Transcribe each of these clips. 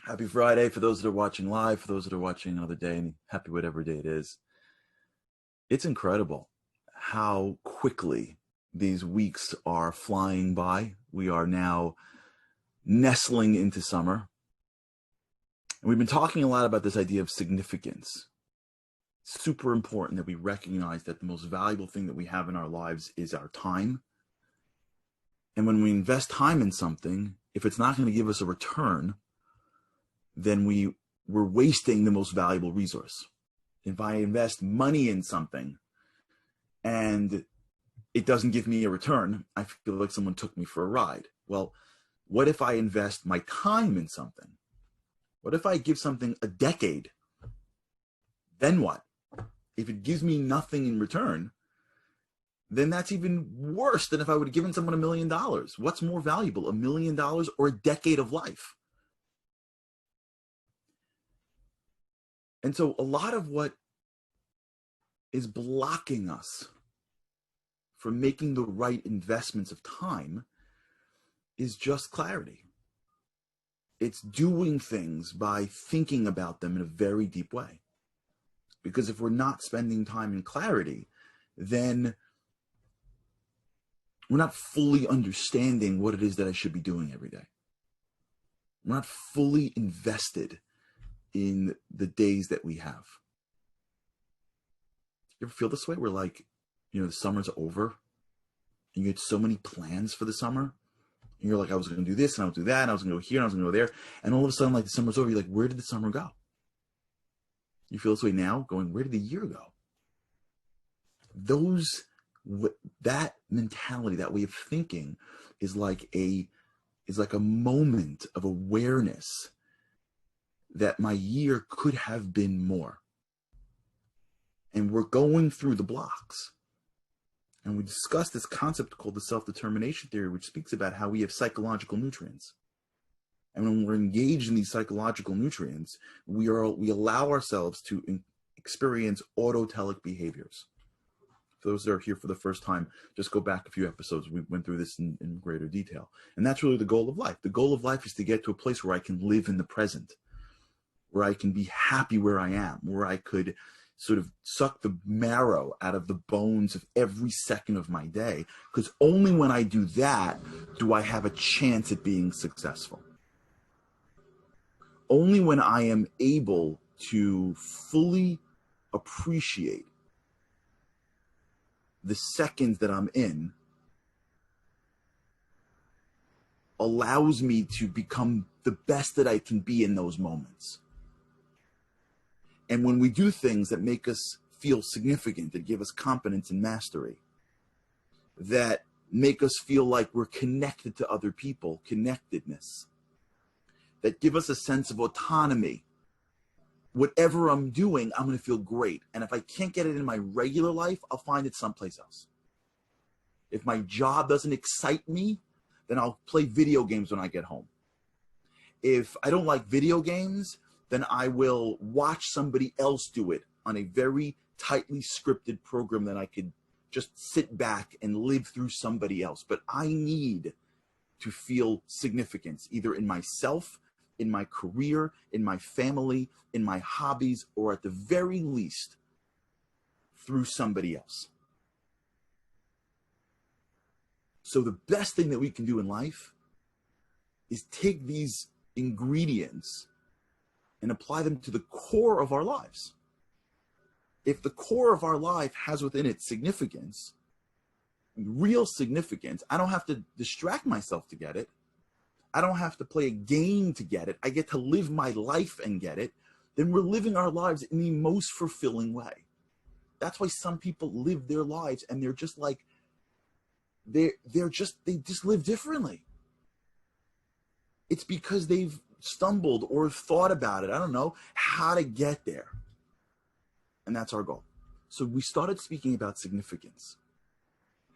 Happy Friday for those that are watching live, for those that are watching another day, and happy whatever day it is. It's incredible how quickly these weeks are flying by. We are now nestling into summer. And we've been talking a lot about this idea of significance. Super important that we recognize that the most valuable thing that we have in our lives is our time. And when we invest time in something, if it's not going to give us a return, then we're wasting the most valuable resource. If I invest money in something and it doesn't give me a return, I feel like someone took me for a ride. Well, what if I invest my time in something? What if I give something a decade? Then what? If it gives me nothing in return, then that's even worse than if I would have given someone $1 million. What's more valuable, $1 million or a decade of life? And so a lot of what is blocking us from making the right investments of time is just clarity. It's doing things by thinking about them in a very deep way. Because if we're not spending time in clarity, then we're not fully understanding what it is that I should be doing every day. We're not fully invested in the days that we have. You ever feel this way where, like, the summer's over and you had so many plans for the summer and you're like, I was going to do this and I was going to do that and I was going to go here and I was going to go there, and all of a sudden, like, the summer's over, you're like, where did the summer go? You feel this way now, going, where did the year go? That mentality, that way of thinking is like a moment of awareness that my year could have been more. And we're going through the blocks. And we discussed this concept called the self-determination theory, which speaks about how we have psychological nutrients. And when we're engaged in these psychological nutrients, we allow ourselves to experience autotelic behaviors. For those that are here for the first time, just go back a few episodes. We went through this in greater detail. And that's really the goal of life. The goal of life is to get to a place where I can live in the present, where I can be happy where I am, where I could sort of suck the marrow out of the bones of every second of my day. Because only when I do that do I have a chance at being successful. Only when I am able to fully appreciate the seconds that I'm in allows me to become the best that I can be in those moments. And when we do things that make us feel significant, that give us confidence and mastery, that make us feel like we're connected to other people, connectedness, that give us a sense of autonomy, whatever I'm doing, I'm going to feel great. And if I can't get it in my regular life, I'll find it someplace else. If my job doesn't excite me, then I'll play video games when I get home. If I don't like video games, then I will watch somebody else do it on a very tightly scripted program that I could just sit back and live through somebody else. But I need to feel significance, either in myself, in my career, in my family, in my hobbies, or at the very least, through somebody else. So the best thing that we can do in life is take these ingredients and apply them to the core of our lives. If the core of our life has within it significance, real significance, I don't have to distract myself to get it. I don't have to play a game to get it. I get to live my life and get it. Then we're living our lives in the most fulfilling way. That's why some people live their lives and they're just like, they just live differently. It's because they've stumbled or thought about it, I don't know, how to get there. And that's our goal. So we started speaking about significance.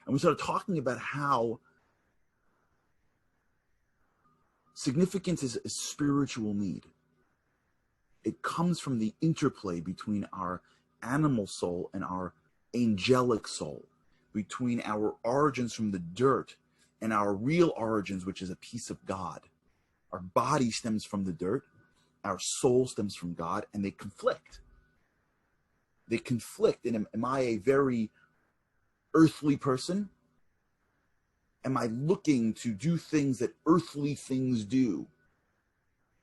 And we started talking about how significance is a spiritual need. It comes from the interplay between our animal soul and our angelic soul, between our origins from the dirt and our real origins, which is a piece of God. Our body stems from the dirt, our soul stems from God, and they conflict. They conflict. And am I a very earthly person? Am I looking to do things that earthly things do?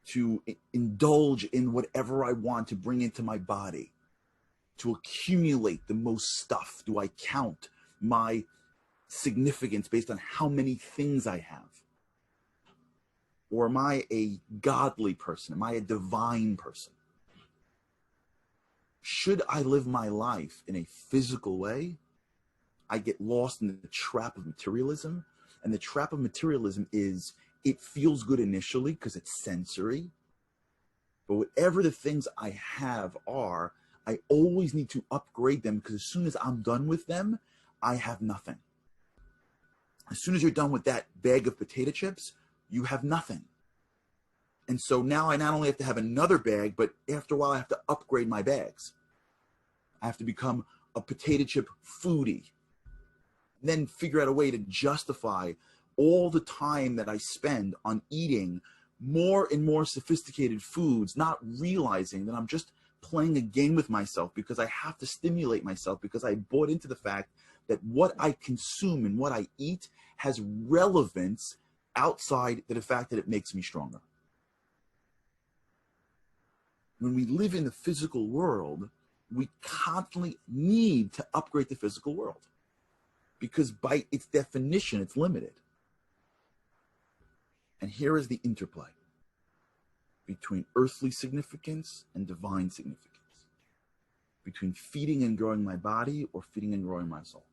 To indulge in whatever I want to bring into my body? To accumulate the most stuff? Do I count my significance based on how many things I have? Or am I a godly person? Am I a divine person? Should I live my life in a physical way? I get lost in the trap of materialism. And the trap of materialism is it feels good initially because it's sensory. But whatever the things I have are, I always need to upgrade them, because as soon as I'm done with them, I have nothing. As soon as you're done with that bag of potato chips, you have nothing. And so now I not only have to have another bag, but after a while I have to upgrade my bags. I have to become a potato chip foodie. And then figure out a way to justify all the time that I spend on eating more and more sophisticated foods, not realizing that I'm just playing a game with myself because I have to stimulate myself, because I bought into the fact that what I consume and what I eat has relevance outside the fact that it makes me stronger. When we live in the physical world, we constantly need to upgrade the physical world, because by its definition, it's limited. And here is the interplay between earthly significance and divine significance, between feeding and growing my body or feeding and growing my soul.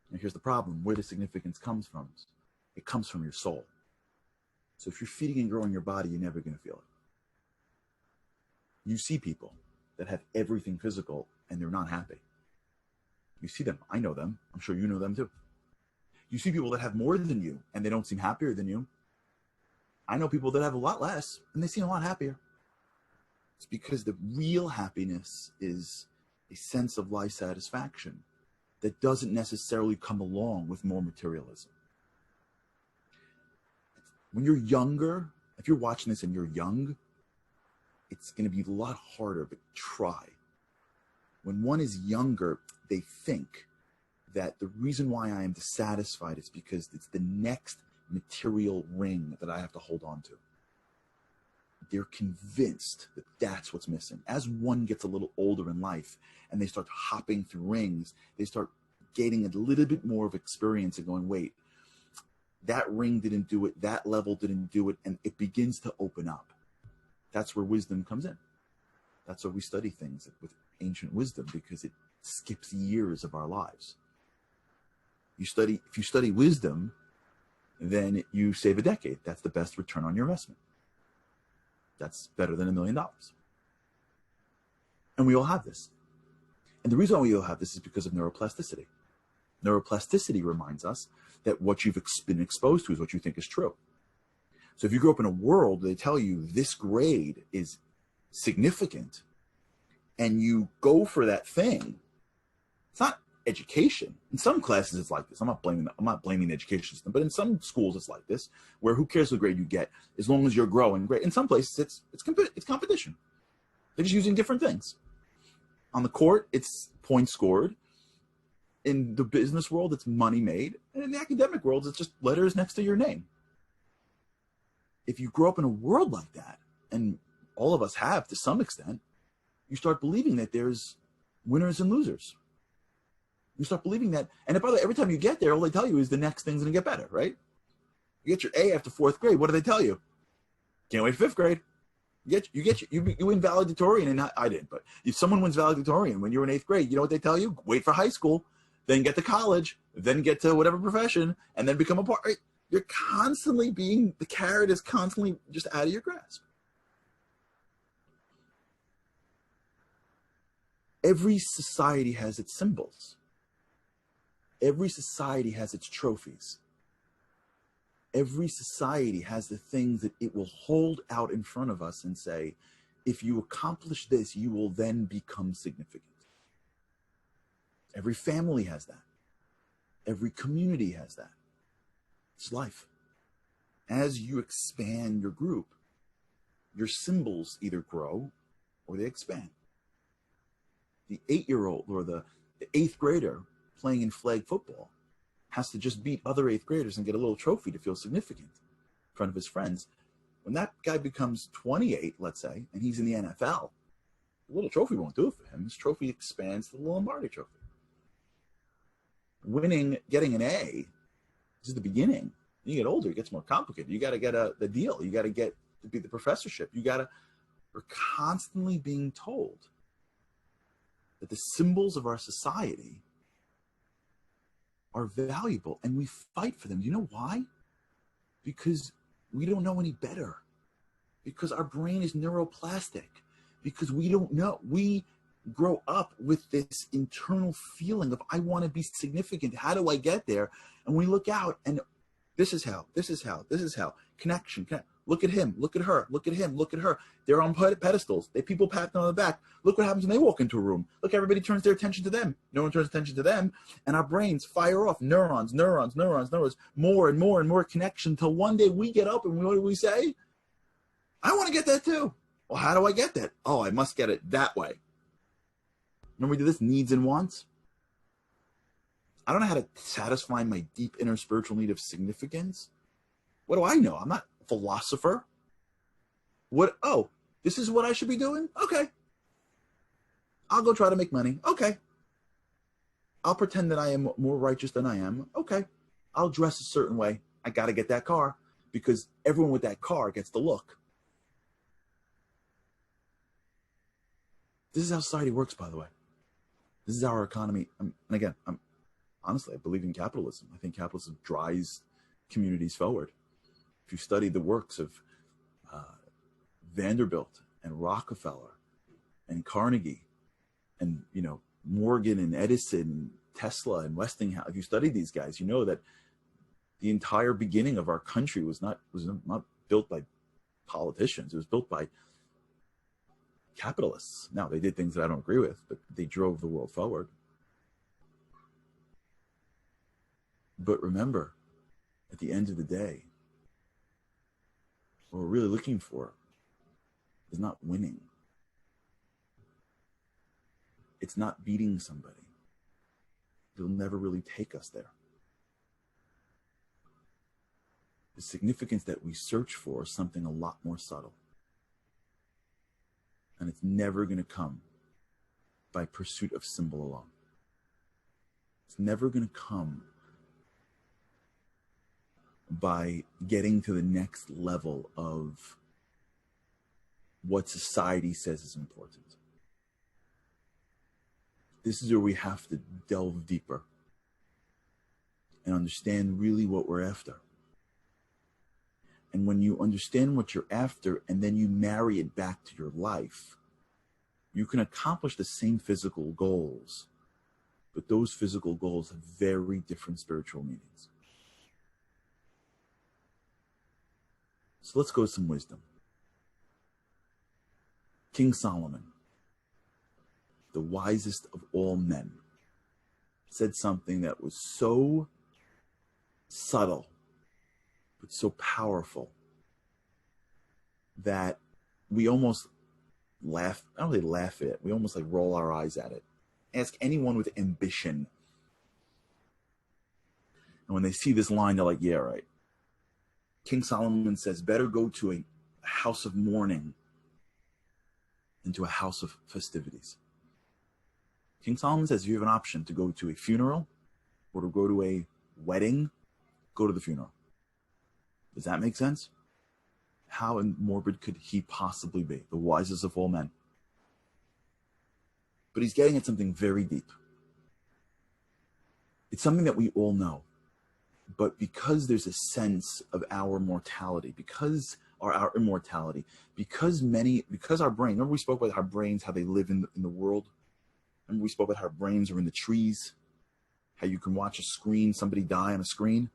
And here's the problem: where the significance comes from. It comes from your soul. So if you're feeding and growing your body, you're never going to feel it. You see people that have everything physical and they're not happy. You see them. I know them. I'm sure you know them too. You see people that have more than you and they don't seem happier than you. I know people that have a lot less and they seem a lot happier. It's because the real happiness is a sense of life satisfaction that doesn't necessarily come along with more materialism. When you're younger, if you're watching this and you're young, it's going to be a lot harder, but try. When one is younger, they think that the reason why I am dissatisfied is because it's the next material ring that I have to hold on to. They're convinced that that's what's missing. As one gets a little older in life and they start hopping through rings, they start gaining a little bit more of experience and going, wait, that ring didn't do it, that level didn't do it, and it begins to open up. That's where wisdom comes in. That's why we study things with ancient wisdom, because it skips years of our lives. If you study wisdom, then you save a decade. That's the best return on your investment. That's better than $1 million. And we all have this. And the reason why we all have this is because of neuroplasticity. Neuroplasticity reminds us that what you've been exposed to is what you think is true. So if you grow up in a world, they tell you this grade is significant, and you go for that thing. It's not education. In some classes, it's like this. I'm not blaming the education system, but in some schools, it's like this, where who cares what grade you get as long as you're growing. Great. In some places, it's competition. They're just using different things. On the court, it's points scored. In the business world, it's money made. And in the academic world, it's just letters next to your name. If you grow up in a world like that, and all of us have to some extent, you start believing that there's winners and losers. You start believing that, and by the way, every time you get there, all they tell you is the next thing's going to get better, right? You get your A after 4th grade. What do they tell you? Can't wait for 5th grade. You win valedictorian, and I didn't, but if someone wins valedictorian when you're in 8th grade, you know what they tell you? Wait for high school, then get to college, then get to whatever profession, and then become a part. Right? You're constantly the carrot is constantly just out of your grasp. Every society has its symbols. Every society has its trophies. Every society has the things that it will hold out in front of us and say, if you accomplish this, you will then become significant. Every family has that. Every community has that. It's life. As you expand your group, your symbols either grow or they expand. The 8-year-old or the 8th grader playing in flag football has to just beat other 8th graders and get a little trophy to feel significant in front of his friends. When that guy becomes 28, let's say, and he's in the NFL, the little trophy won't do it for him. His trophy expands to the Lombardi trophy. Winning, getting an A, this is the beginning. When you get older, it gets more complicated. You got to get the deal. You got to get to be the professorship. We're constantly being told that the symbols of our society are valuable and we fight for them. You know why? Because we don't know any better. Because our brain is neuroplastic. Because we don't know. We grow up with this internal feeling of, I want to be significant. How do I get there? And we look out and this is how. Connection. Look at him. Look at her. Look at him. Look at her. They're on pedestals. People pat them on the back. Look what happens when they walk into a room. Look, everybody turns their attention to them. No one turns attention to them. And our brains fire off neurons, more and more connection until one day we get up and what do we say? I want to get that too. Well, how do I get that? Oh, I must get it that way. Remember we did this needs and wants? I don't know how to satisfy my deep inner spiritual need of significance. What do I know? I'm not a philosopher. Oh, this is what I should be doing? Okay. I'll go try to make money. Okay. I'll pretend that I am more righteous than I am. Okay. I'll dress a certain way. I got to get that car because everyone with that car gets the look. This is how society works, by the way. This is our economy. And again, honestly, I believe in capitalism. I think capitalism drives communities forward. If you study the works of Vanderbilt and Rockefeller and Carnegie and, Morgan and Edison, Tesla and Westinghouse, if you study these guys, you know that the entire beginning of our country was not built by politicians. It was built by capitalists. Now, they did things that I don't agree with, but they drove the world forward. But remember, at the end of the day, what we're really looking for is not winning. It's not beating somebody. It'll never really take us there. The significance that we search for is something a lot more subtle. And it's never going to come by pursuit of symbol alone. It's never going to come by getting to the next level of what society says is important. This is where we have to delve deeper and understand really what we're after. And when you understand what you're after and then you marry it back to your life, you can accomplish the same physical goals, but those physical goals have very different spiritual meanings. So let's go with some wisdom. King Solomon, the wisest of all men, said something that was so subtle, but so powerful that we almost laugh. I don't really laugh at it. We almost roll our eyes at it. Ask anyone with ambition. And when they see this line, they're like, yeah, right. King Solomon says, better go to a house of mourning than to a house of festivities. King Solomon says, if you have an option to go to a funeral or to go to a wedding, go to the funeral. Does that make sense? How morbid could he possibly be? The wisest of all men. But he's getting at something very deep. It's something that we all know. But because there's a sense of our mortality, because our immortality, because our brain, remember we spoke about our brains, how they live in the world? Remember we spoke about how our brains are in the trees? How you can watch somebody die on a screen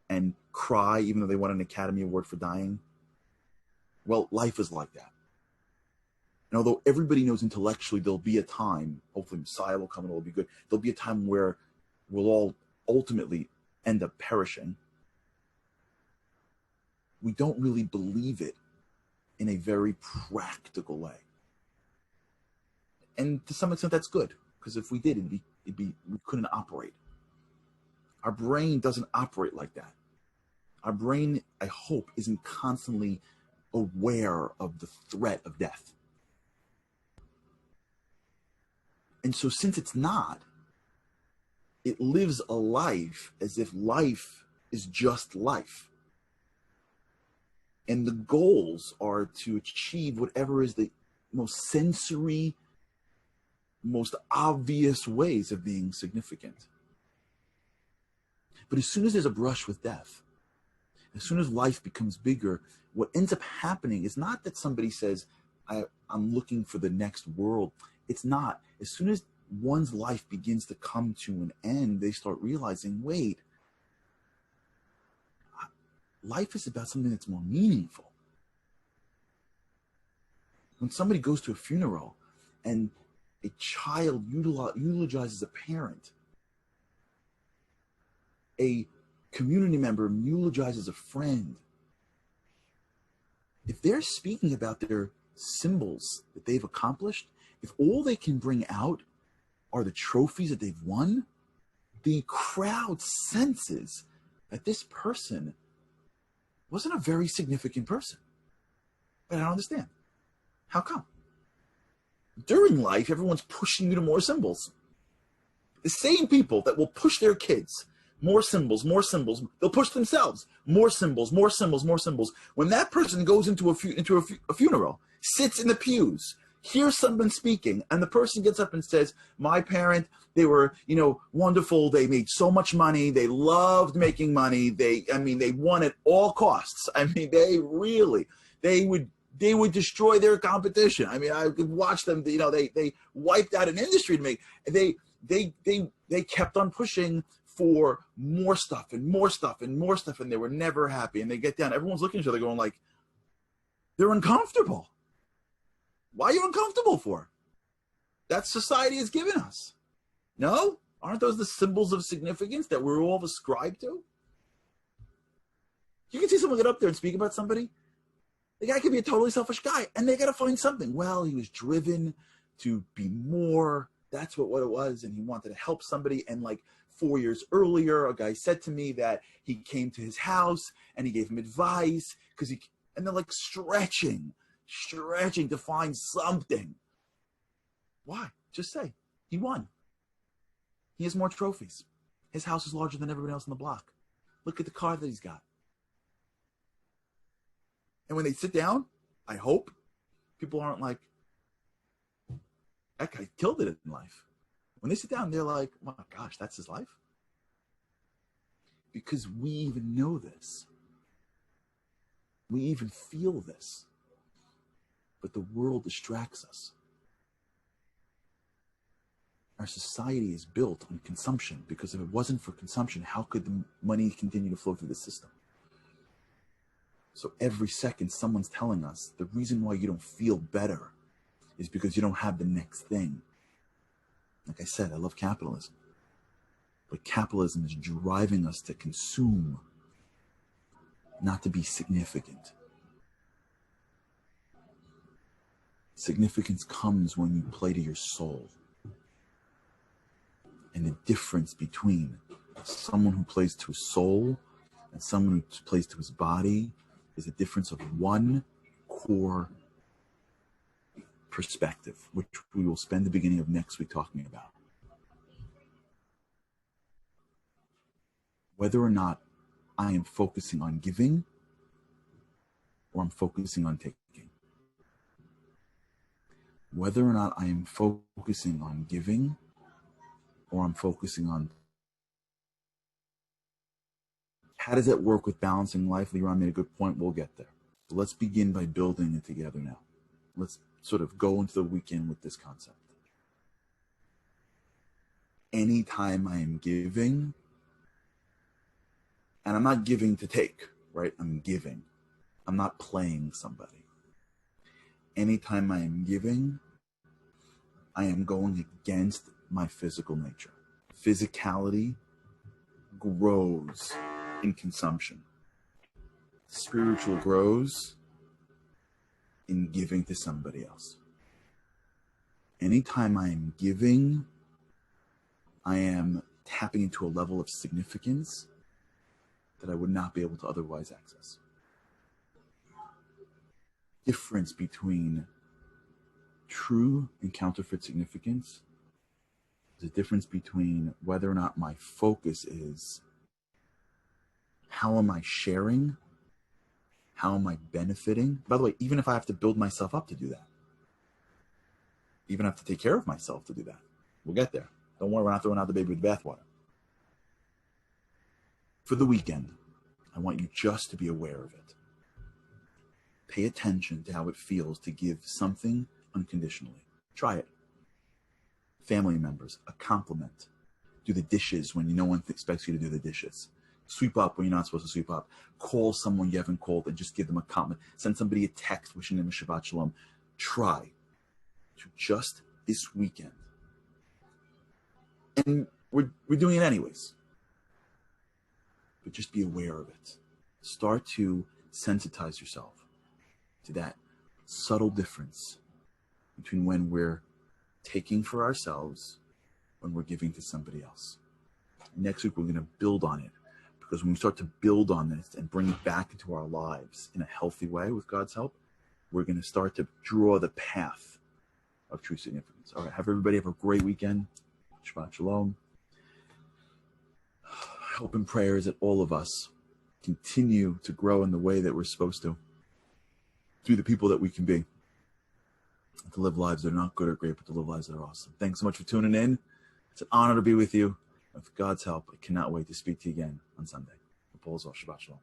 and cry even though they won an Academy Award for dying? Well, life is like that. And although everybody knows intellectually there'll be a time, hopefully Messiah will come and it'll be good, there'll be a time where we'll all ultimately end up perishing. We don't really believe it in a very practical way. And to some extent, that's good, because if we did, we couldn't operate. Our brain doesn't operate like that. Our brain, I hope, isn't constantly aware of the threat of death. And so since it's not, it lives a life as if life is just life. And the goals are to achieve whatever is the most sensory, most obvious ways of being significant. But as soon as there's a brush with death, as soon as life becomes bigger, what ends up happening is not that somebody says, I'm looking for the next world. It's not. As soon as one's life begins to come to an end, they start realizing, wait, life is about something that's more meaningful. When somebody goes to a funeral and a child eulogizes a parent, a community member eulogizes a friend, if they're speaking about their symbols that they've accomplished, if all they can bring out are the trophies that they've won, the crowd senses that this person wasn't a very significant person. But I don't understand. How come? During life, everyone's pushing you to more symbols. The same people that will push their kids, more symbols, they'll push themselves, more symbols. When that person goes into a funeral, sits in the pews, hears someone speaking, and the person gets up and says, my parent, they were, wonderful. They made so much money. They loved making money. They won at all costs. They would destroy their competition. I could watch them, they wiped out an industry to make, they kept on pushing for more stuff, and they were never happy. And they get down, everyone's looking at each other going like, they're uncomfortable. Why are you uncomfortable for? That society has given us. No? Aren't those the symbols of significance that we're all ascribed to? You can see someone get up there and speak about somebody. The guy could be a totally selfish guy, and they got to find something. Well, he was driven to be more. That's what it was, and he wanted to help somebody. And like 4 years earlier, a guy said to me that he came to his house and he gave him advice and they're like stretching to find something. Why? Just say he won. He has more trophies. His house is larger than everyone else on the block. Look at the car that he's got. And when they sit down, I hope people aren't like, that guy killed it in life. When they sit down, they're like, oh my gosh, that's his life? Because we even know this. We even feel this. But the world distracts us. Our society is built on consumption, because if it wasn't for consumption, how could the money continue to flow through the system? So every second someone's telling us the reason why you don't feel better is because you don't have the next thing. Like I said, I love capitalism. But capitalism is driving us to consume, not to be significant. Significance comes when you play to your soul. And the difference between someone who plays to his soul and someone who plays to his body is a difference of one core perspective, which we will spend the beginning of next week talking about. Whether or not I am focusing on giving or I'm focusing on taking. Whether or not I am focusing on giving or I'm focusing on. How does that work with balancing life? Leron made a good point. We'll get there. So let's begin by building it together now. Let's sort of go into the weekend with this concept. Anytime I am giving, and I'm not giving to take, right? I'm giving. I'm not playing somebody. Anytime I am giving, I am going against my physical nature. Physicality grows in consumption. Spiritual grows in giving to somebody else. Anytime I am giving, I am tapping into a level of significance that I would not be able to otherwise access. Difference between true and counterfeit significance is a difference between whether or not my focus is how am I sharing, how am I benefiting. By the way, even if I have to build myself up to do that, even have to take care of myself to do that, we'll get there. Don't worry, we're not throwing out the baby with the bathwater. For the weekend, I want you just to be aware of it. Pay attention to how it feels to give something unconditionally. Try it. Family members, a compliment. Do the dishes when no one expects you to do the dishes. Sweep up when you're not supposed to sweep up. Call someone you haven't called and just give them a compliment. Send somebody a text wishing them a Shabbat Shalom. Try to just this weekend. And we're doing it anyways. But just be aware of it. Start to sensitize yourself to that subtle difference between when we're taking for ourselves, when we're giving to somebody else. Next week, we're going to build on it, because when we start to build on this and bring it back into our lives in a healthy way with God's help, we're going to start to draw the path of true significance. All right, everybody have a great weekend. Shabbat Shalom. Hope and prayers that all of us continue to grow in the way that we're supposed to, through the people that we can be, to live lives that are not good or great, but to live lives that are awesome. Thanks so much for tuning in. It's an honor to be with you. With God's help, I cannot wait to speak to you again on Sunday. Shabbat Shalom.